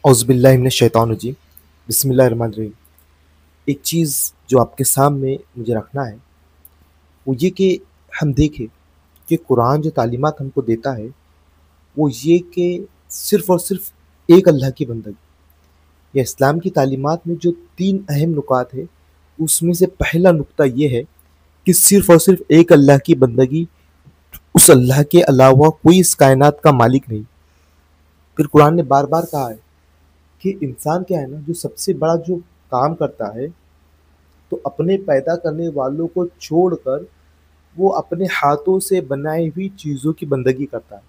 اعوذ باللہ من الشیطان الرجیم بسم اللہ الرحمن الرحیم۔ ایک چیز جو آپ کے سامنے مجھے رکھنا ہے وہ یہ کہ ہم دیکھیں کہ قرآن جو تعلیمات ہم کو دیتا ہے وہ یہ کہ صرف اور صرف ایک اللہ کی بندگی، یا اسلام کی تعلیمات میں جو تین اہم نکات ہیں اس میں سے پہلا نقطہ یہ ہے کہ صرف اور صرف ایک اللہ کی بندگی، اس اللہ کے علاوہ کوئی اس کائنات کا مالک نہیں۔ پھر قرآن نے بار بار کہا ہے کہ انسان کیا ہے نا، جو سب سے بڑا جو کام کرتا ہے تو اپنے پیدا کرنے والوں کو چھوڑ کر وہ اپنے ہاتھوں سے بنائی ہوئی چیزوں کی بندگی کرتا ہے۔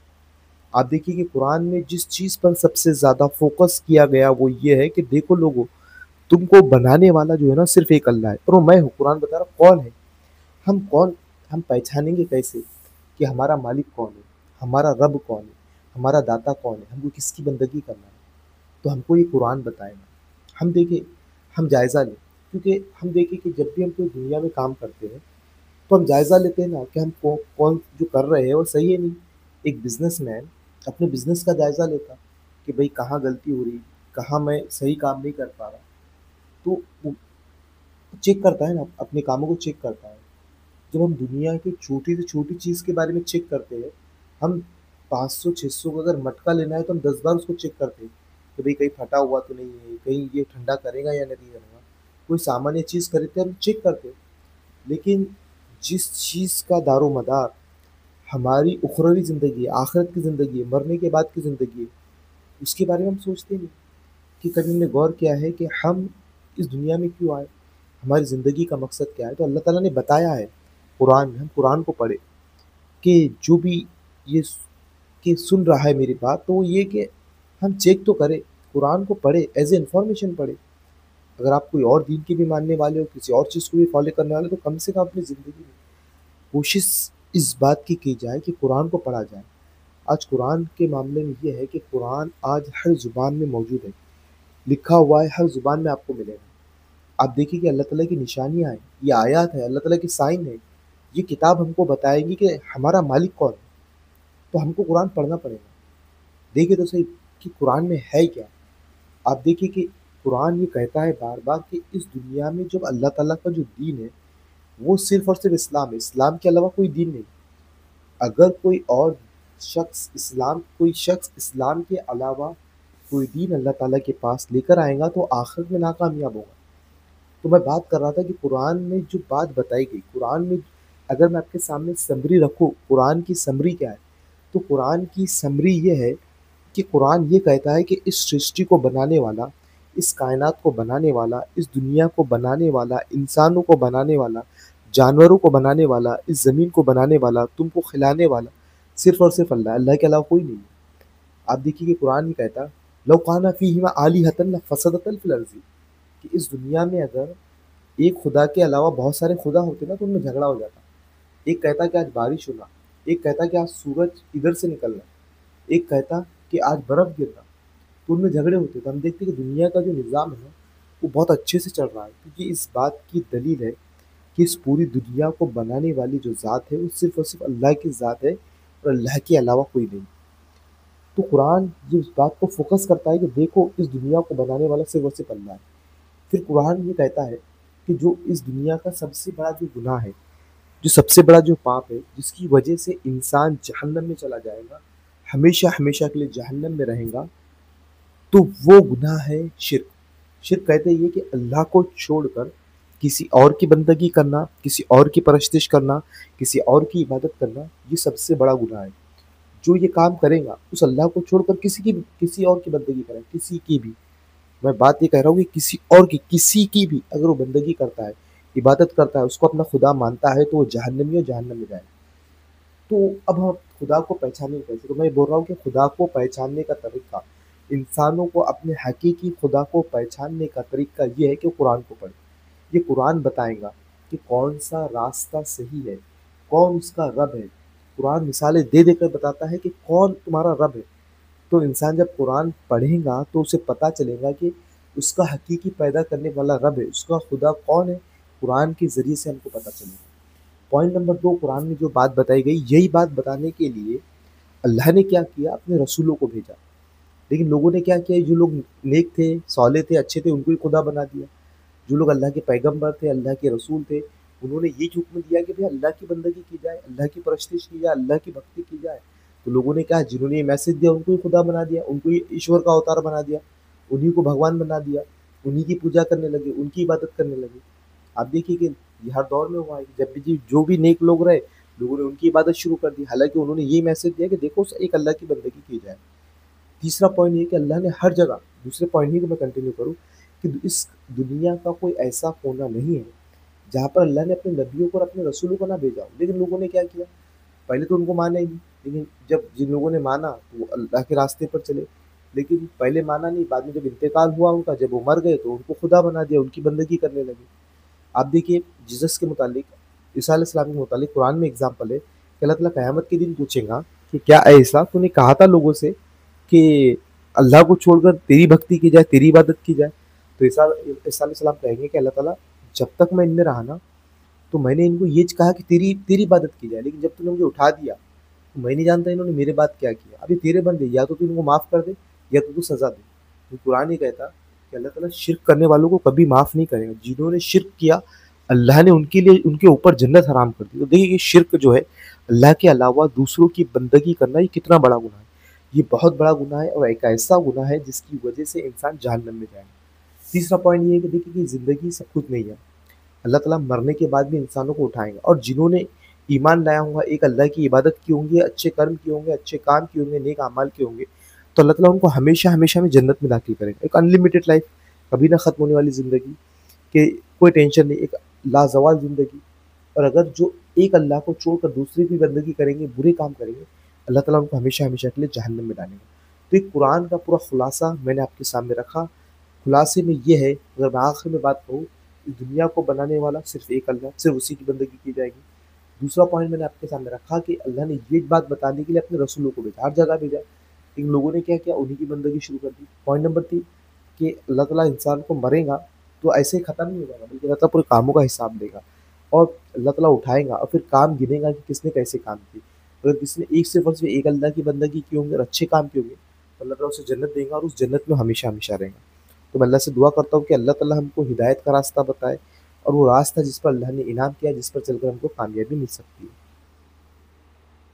آپ دیکھیے کہ قرآن میں جس چیز پر سب سے زیادہ فوکس کیا گیا وہ یہ ہے کہ دیکھو لوگوں، تم کو بنانے والا جو ہے نا صرف ایک اللہ ہے، اور وہ میں ہوں۔ قرآن بتا رہا کون ہے، ہم کون، ہم پہچانیں گے کیسے کہ ہمارا مالک کون ہے، ہمارا رب کون ہے، ہمارا داتا کون ہے، ہم کو کس کی بندگی کرنا ہے؟ تو ہم کو یہ قرآن بتائے گا۔ ہم دیکھیں، ہم جائزہ لیں، کیونکہ ہم دیکھیں کہ جب بھی ہم کوئی دنیا میں کام کرتے ہیں تو ہم جائزہ لیتے ہیں نا کہ ہم کون جو کر رہے ہیں وہ صحیح ہے نہیں۔ ایک بزنس مین اپنے بزنس کا جائزہ لیتا کہ بھئی کہاں غلطی ہو رہی، کہاں میں صحیح کام نہیں کر پا رہا، تو وہ چیک کرتا ہے نا، اپنے کاموں کو چیک کرتا ہے۔ جب ہم دنیا کی چھوٹی سے چھوٹی چیز کے بارے میں چیک کرتے ہیں، ہم 500 600 کا اگر مٹکا لینا ہے تو ہم 10 بار اس کو چیک کرتے ہیں کہ بھئی کہیں پھٹا ہوا تو نہیں ہے، کہیں یہ ٹھنڈا کرے گا یا نہیں کرے گا۔ کوئی سامانیہ چیز خریدتے ہیں ہم چیک کرتے ہیں، لیکن جس چیز کا دار و مدار ہماری اخروی زندگی ہے، آخرت کی زندگی ہے، مرنے کے بعد کی زندگی ہے، اس کے بارے میں ہم سوچتے نہیں کہ کبھی ہم نے غور کیا ہے کہ ہم اس دنیا میں کیوں آئے، ہماری زندگی کا مقصد کیا ہے۔ تو اللہ تعالیٰ نے بتایا ہے قرآن میں، ہم قرآن کو پڑھے کہ جو بھی یہ کہ سن رہا ہے میری بات، تو وہ یہ کہ ہم چیک تو کریں، قرآن کو پڑھے، ایز اے انفارمیشن پڑھے۔ اگر آپ کوئی اور دین کی بھی ماننے والے ہو، کسی اور چیز کو بھی فالو کرنے والے ہو، تو کم سے کم اپنی زندگی میں کوشش اس بات کی جائے کہ قرآن کو پڑھا جائے۔ آج قرآن کے معاملے میں یہ ہے کہ قرآن آج ہر زبان میں موجود ہے، لکھا ہوا ہے، ہر زبان میں آپ کو ملے گا۔ آپ دیکھیں کہ اللہ تعالیٰ کی نشانیاں ہیں، یہ آیات ہے، اللہ تعالیٰ کی سائن ہے، یہ کتاب ہم کو بتائے گی کہ ہمارا مالک کون ہے۔ تو ہم کو قرآن پڑھنا پڑے گا۔ دیکھیں تو صحیح کہ قرآن میں ہے کیا۔ آپ دیکھیں کہ قرآن یہ کہتا ہے بار بار کہ اس دنیا میں جب اللہ تعالیٰ کا جو دین ہے وہ صرف اور صرف اسلام ہے، اسلام کے علاوہ کوئی دین نہیں۔ اگر کوئی شخص اسلام کے علاوہ کوئی دین اللہ تعالیٰ کے پاس لے کر آئے گا تو آخرت میں ناکامیاب ہوگا۔ تو میں بات کر رہا تھا کہ قرآن میں جو بات بتائی گئی، قرآن میں اگر میں آپ کے سامنے سمری رکھوں، قرآن کی سمری کیا ہے، تو قرآن کی سمری یہ ہے کہ قرآن یہ کہتا ہے کہ اس سرشٹی کو بنانے والا، اس کائنات کو بنانے والا، اس دنیا کو بنانے والا، انسانوں کو بنانے والا، جانوروں کو بنانے والا، اس زمین کو بنانے والا، تم کو کھلانے والا صرف اور صرف اللہ، اللہ کے علاوہ کوئی نہیں ہے۔ آپ دیکھیے کہ قرآن یہ کہتا لو کان فیہما آلہۃ لفسدتا فی الارض، کہ اس دنیا میں اگر ایک خدا کے علاوہ بہت سارے خدا ہوتے نا تو ان میں جھگڑا ہو جاتا۔ ایک کہتا کہ آج بارش ہونا، ایک کہتا کہ آج سورج ادھر سے نکلنا، ایک کہتا کہ آج برف گرنا، تو ان میں جھگڑے ہوتے۔ تو ہم دیکھتے کہ دنیا کا جو نظام ہے وہ بہت اچھے سے چل رہا ہے، کیونکہ اس بات کی دلیل ہے کہ اس پوری دنیا کو بنانے والی جو ذات ہے وہ صرف اور صرف اللہ کی ذات ہے، اور اللہ کے علاوہ کوئی نہیں۔ تو قرآن یہ اس بات کو فوکس کرتا ہے کہ دیکھو اس دنیا کو بنانے والا صرف اور صرف اللہ ہے۔ پھر قرآن یہ کہتا ہے کہ جو اس دنیا کا سب سے بڑا جو گناہ ہے، جو سب سے بڑا جو پاپ ہے، جس کی وجہ سے انسان جہنم میں چلا جائے گا، ہمیشہ ہمیشہ کے لیے جہنم میں رہیں گا، تو وہ گناہ ہے شرک۔ شرک کہتے یہ کہ اللہ کو چھوڑ کر کسی اور کی بندگی کرنا، کسی اور کی پرستش کرنا، کسی اور کی عبادت کرنا، یہ سب سے بڑا گناہ ہے۔ جو یہ کام کرے گا اس اللہ کو چھوڑ کر کسی اور کی بندگی کرے، کسی کی بھی، میں بات یہ کہہ رہا ہوں کہ کسی اور کی، کسی کی بھی اگر وہ بندگی کرتا ہے، عبادت کرتا ہے، اس کو اپنا خدا مانتا ہے، تو وہ جہنمی اور جہنم میں جائے۔ تو اب ہم خدا کو پہچانے کیسے؟ تو میں یہ بول رہا ہوں کہ خدا کو پہچاننے کا طریقہ، انسانوں کو اپنے حقیقی خدا کو پہچاننے کا طریقہ یہ ہے کہ وہ قرآن کو پڑھے۔ یہ قرآن بتائے گا کہ کون سا راستہ صحیح ہے، کون اس کا رب ہے۔ قرآن مثالیں دے دے کر بتاتا ہے کہ کون تمہارا رب ہے۔ تو انسان جب قرآن پڑھے گا تو اسے پتہ چلے گا کہ اس کا حقیقی پیدا کرنے والا رب ہے، اس کا خدا کون ہے، قرآن کے ذریعے سے ہم کو پتہ چلے گا۔ پوائنٹ نمبر 2، قرآن میں جو بات بتائی گئی، یہی بات بتانے کے لیے اللہ نے کیا کیا، اپنے رسولوں کو بھیجا۔ لیکن لوگوں نے کیا کیا، جو لوگ نیک تھے، صالح تھے، اچھے تھے، ان کو ہی خدا بنا دیا۔ جو لوگ اللہ کے پیغمبر تھے، اللہ کے رسول تھے، انہوں نے یہ حکم دیا کہ بھائی اللہ کی بندگی کی جائے، اللہ کی پرستش کی جائے، اللہ کی بھکتی کی جائے۔ تو لوگوں نے کیا، جنہوں نے یہ میسج دیا ان کو ہی خدا بنا دیا، ان کو ہی ایشور کا اوتار بنا دیا، انہیں کو بھگوان بنا دیا، انہیں کی پوجا کرنے لگے، ان کی عبادت کرنے لگے۔ آپ دیکھیے کہ یہ ہر دور میں ہوا ہے، جب بھی جو بھی نیک لوگ رہے، لوگوں نے ان کی عبادت شروع کر دی، حالانکہ انہوں نے یہ میسج دیا کہ دیکھو ایک اللہ کی بندگی کی جائے۔ تیسرا پوائنٹ یہ کہ اللہ نے ہر جگہ، دوسرے پوائنٹ ہی کو میں کنٹینیو کروں، کہ اس دنیا کا کوئی ایسا کونا نہیں ہے جہاں پر اللہ نے اپنے نبیوں کو اور اپنے رسولوں کو نہ بھیجا ہو۔ لیکن لوگوں نے کیا کیا، پہلے تو ان کو مانا ہی نہیں، لیکن جب جن لوگوں نے مانا تو وہ اللہ کے راستے پر چلے، لیکن پہلے مانا نہیں، بعد میں جب انتقال ہوا ان کا، جب وہ مر گئے تو ان کو خدا بنا دیا، ان کی بندگی کرنے لگے۔ آپ دیکھیے جیسس کے متعلق، عیسیٰ علیہ السلام کے متعلق قرآن میں اگزامپل ہے کہ اللہ تعالیٰ قیامت کے دن پوچھیں گا کہ کیا اے عیسیٰ، تو نے کہا تھا لوگوں سے کہ اللہ کو چھوڑ کر تیری بھکتی کی جائے، تیری عبادت کی جائے؟ تو عیسیٰ علیہ السلام کہیں گے کہ اللہ تعالیٰ، جب تک میں ان میں رہا نا تو میں نے ان کو یہ کہا کہ تیری تیری عبادت کی جائے، لیکن جب تم نے مجھے اٹھا دیا تو میں نہیں جانتا انہوں نے میرے بات کیا کیا۔ ابھی تیرے بندے، یا تو ان کو معاف کر دے یا تو سزا دے۔ تو قرآن یہ کہتا کہ اللہ تعالیٰ شرک کرنے والوں کو کبھی معاف نہیں کرے گا۔ جنہوں نے شرک کیا، اللہ نے ان کے لیے ان کے اوپر جنت حرام کر دی۔ تو دیکھیے یہ شرک جو ہے، اللہ کے علاوہ دوسروں کی بندگی کرنا، یہ کتنا بڑا گناہ ہے۔ یہ بہت بڑا گناہ ہے، اور ایک ایسا گناہ ہے جس کی وجہ سے انسان جہنم میں جائے گا۔ تیسرا پوائنٹ یہ ہے کہ دیکھیے کہ زندگی سب کچھ نہیں ہے، اللہ تعالیٰ مرنے کے بعد بھی انسانوں کو اٹھائیں گا، اور جنہوں نے ایمان لایا ہوگا، ایک اللہ کی عبادت کی ہوں گی، اچھے کرم کیے ہوں گے، اچھے کام کیے ہوں گے، نیک اعمال کیے ہوں گے، تو اللہ تعالیٰ ان کو ہمیشہ ہمیشہ میں جنت میں داخل کرے گا۔ ایک انلمیٹڈ لائف، کبھی نہ ختم ہونے والی زندگی، کہ کوئی ٹینشن نہیں، ایک لازوال زندگی۔ اور اگر جو ایک اللہ کو چھوڑ کر دوسری بھی بندگی کریں گے، برے کام کریں گے، اللہ تعالیٰ ان کو ہمیشہ ہمیشہ کے لیے جہنم میں ڈالیں گے۔ تو ایک قرآن کا پورا خلاصہ میں نے آپ کے سامنے رکھا۔ خلاصے میں یہ ہے، اگر میں آخر میں بات کہوں، اس دنیا کو بنانے والا صرف ایک اللہ، صرف اسی کی بندگی کی جائے گی۔ دوسرا پوائنٹ میں نے آپ کے سامنے رکھا کہ اللہ نے یہ بات بتانے کے لیے اپنے رسولوں کو بھیجا، ہر جگہ بھیجا، لیکن لوگوں نے کیا کیا، انہیں کی بندگی شروع کر دی۔ پوائنٹ نمبر 3 کہ اللہ تعالیٰ انسان کو مرے گا تو ایسے ہی ختم نہیں ہو جائے گا، بلکہ اللہ تعالیٰ پورے کاموں کا حساب دے گا، اور اللہ تعالیٰ اٹھائے گا اور پھر کام گنے گا کہ کس نے کیسے کام کیے۔ اگر کسی نے ایک صرف اور صرف ایک اللہ کی بندگی کی ہوں گے اور اچھے کام کیے ہوں گے، تو اللہ تعالیٰ اسے جنت دے گا، اور اس جنت میں ہمیشہ ہمیشہ رہے گا۔ تو میں اللہ سے دعا کرتا ہوں کہ اللہ تعالیٰ ہم کو ہدایت کا راستہ بتائے، اور وہ راستہ جس پر اللہ نے انعام کیا، جس پر چل کر ہم کو کامیابی مل سکتی ہے۔